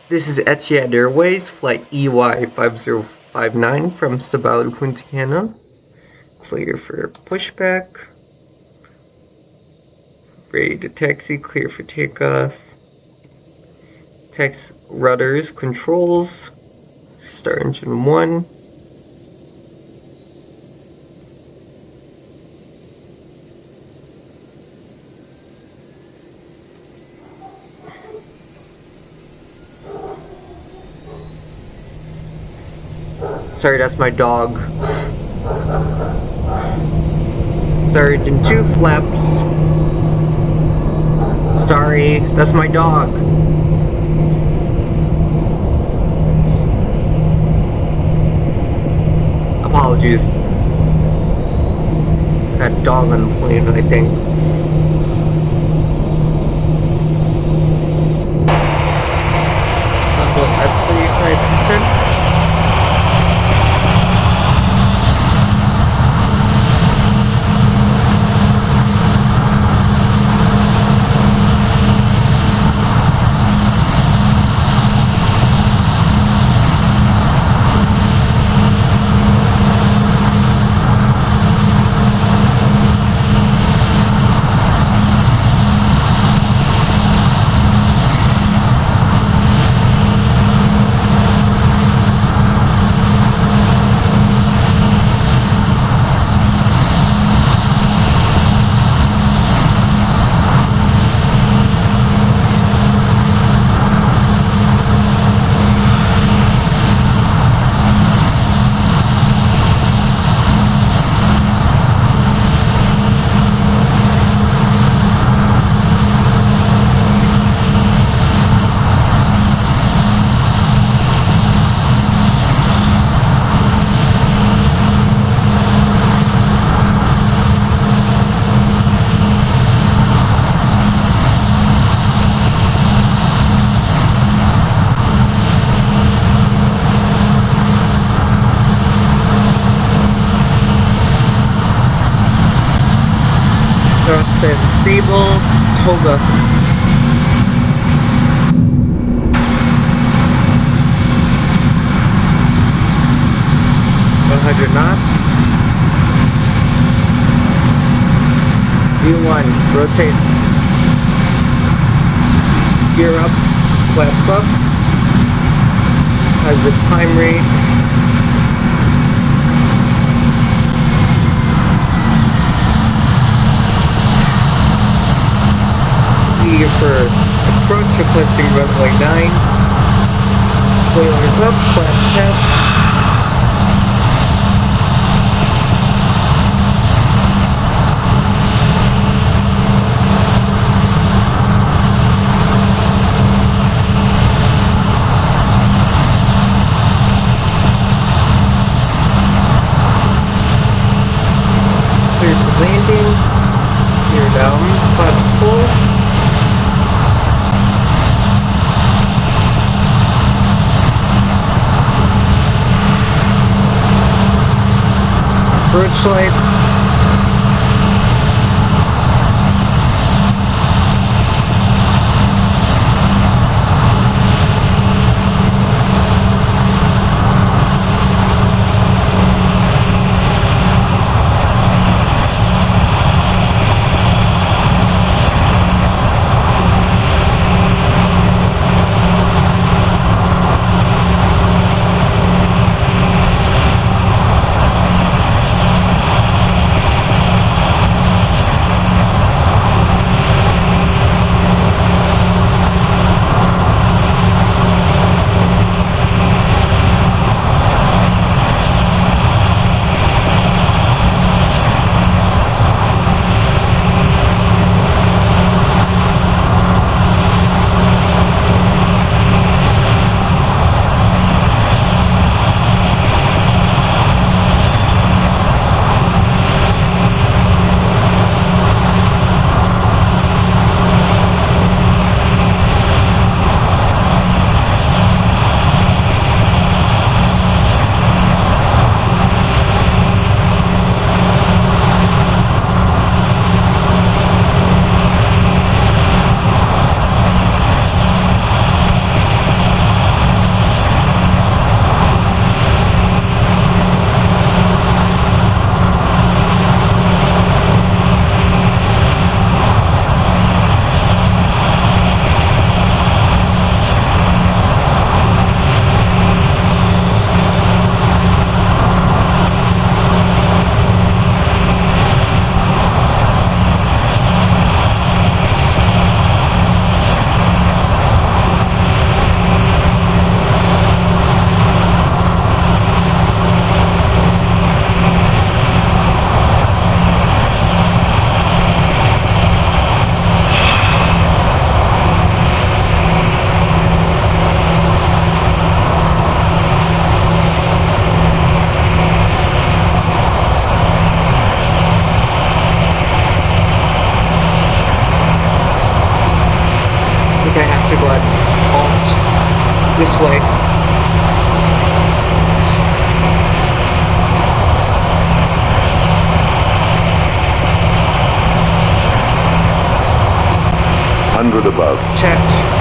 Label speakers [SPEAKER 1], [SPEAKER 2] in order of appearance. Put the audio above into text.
[SPEAKER 1] This is Etihad Airways, flight EY5059 from Cibao to Punta, Cana. Clear for pushback. Ready to taxi, clear for takeoff. Rudders, controls. Start engine 1. Sorry, that's my dog. Sergeant 2 flaps. Sorry, that's my dog. Apologies. That dog on the plane, I think. At 35%. Set stable, toga. 100 knots. V1 rotates. Gear up, flaps up. Has a climb rate. Here for approach, requesting runway 9. Spoilers up, flaps half. Clear for landing. Gear down, flaps full. Approach lights. this way.
[SPEAKER 2] Hundred above.
[SPEAKER 1] Checked.